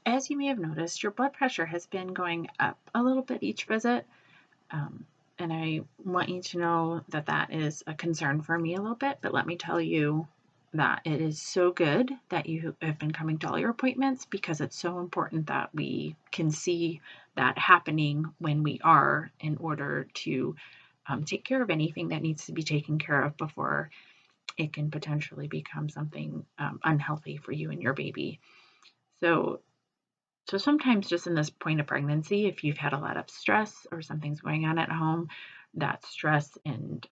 As you may have noticed, your blood pressure has been going up a little bit each visit. Um, and I want you to know that that is a concern for me a little bit, but let me tell you that it is so good that you have been coming to all your appointments because it's so important that we can see that happening when we are in order to take care of anything that needs to be taken care of before it can potentially become something unhealthy for you and your baby. So so sometimes just in this point of pregnancy, if you've had a lot of stress or something's going on at home, that stress and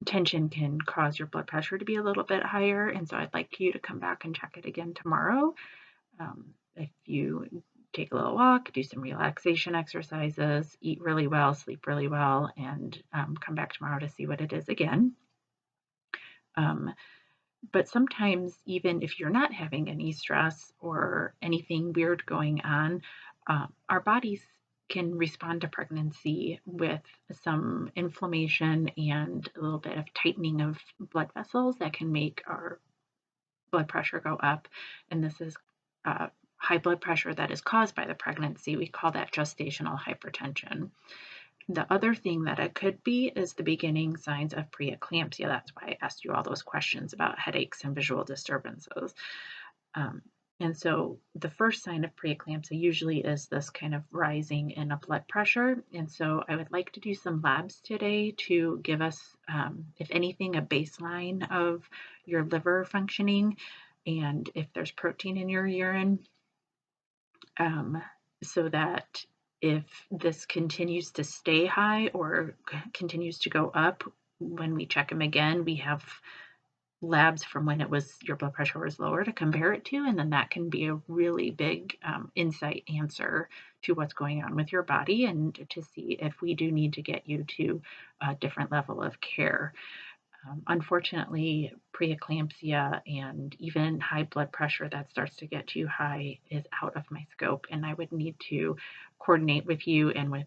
tension can cause your blood pressure to be a little bit higher. And so I'd like you to come back and check it again tomorrow. If you take a little walk, do some relaxation exercises, eat really well, sleep really well, and come back tomorrow to see what it is again. Um, But sometimes, even if you're not having any stress or anything weird going on, our bodies can respond to pregnancy with some inflammation and a little bit of tightening of blood vessels that can make our blood pressure go up. And this is high blood pressure that is caused by the pregnancy. We call that gestational hypertension. The other thing that it could be is the beginning signs of preeclampsia. That's why I asked you all those questions about headaches and visual disturbances. Um, and so the first sign of preeclampsia usually is this kind of rising in a blood pressure. And so I would like to do some labs today to give us, if anything, a baseline of your liver functioning and if there's protein in your urine, so that if this continues to stay high or continues to go up, when we check them again, we have labs from when it was your blood pressure was lower to compare it to, and then that can be a really big insight answer to what's going on with your body and to see if we do need to get you to a different level of care. Unfortunately, preeclampsia and even high blood pressure that starts to get too high is out of my scope, and I would need to coordinate with you and with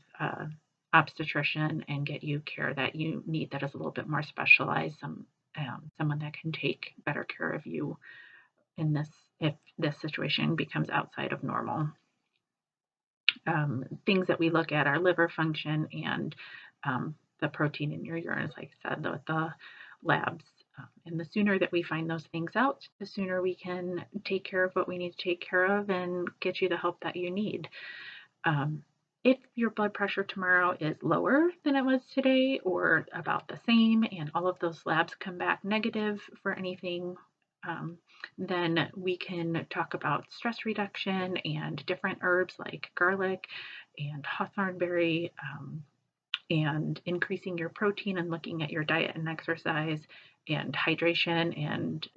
obstetrician and get you care that you need that is a little bit more specialized, someone that can take better care of you in this if this situation becomes outside of normal. Things that we look at are liver function and the protein in your urine, as like I said, the labs. And the sooner that we find those things out, the sooner we can take care of what we need to take care of and get you the help that you need. If your blood pressure tomorrow is lower than it was today or about the same, and all of those labs come back negative for anything, then we can talk about stress reduction and different herbs like garlic and hawthorn berry, and increasing your protein and looking at your diet and exercise and hydration and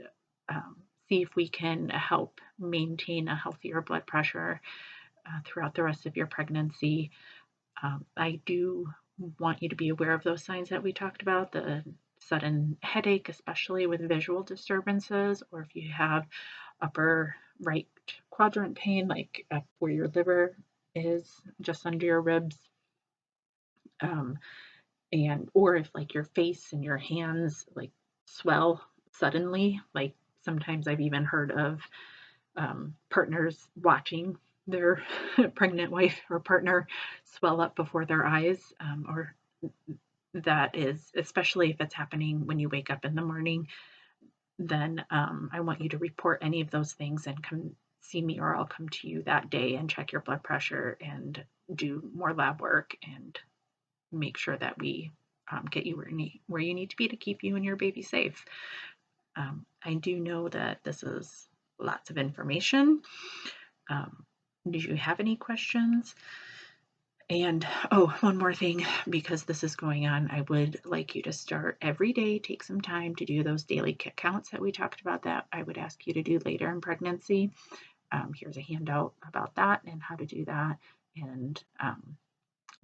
see if we can help maintain a healthier blood pressure throughout the rest of your pregnancy. I do want you to be aware of those signs that we talked about, the sudden headache, especially with visual disturbances, or if you have upper right quadrant pain, like up where your liver is, just under your ribs, um, and or if like your face and your hands like swell suddenly, like sometimes I've even heard of partners watching their pregnant wife or partner swell up before their eyes, or that is, especially if it's happening when you wake up in the morning, then I want you to report any of those things and come see me, or I'll come to you that day and check your blood pressure and do more lab work and make sure that we get you where you need to be to keep you and your baby safe. I do know that this is lots of information. Do you have any questions? And oh, one more thing, because this is going on, I would like you to start every day, take some time to do those daily kick counts that we talked about that I would ask you to do later in pregnancy. Here's a handout about that and how to do that. And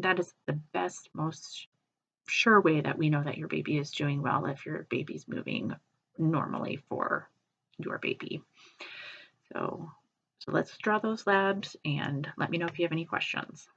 that is the best, most sure way that we know that your baby is doing well if your baby's moving normally for your baby. So let's draw those labs and let me know if you have any questions.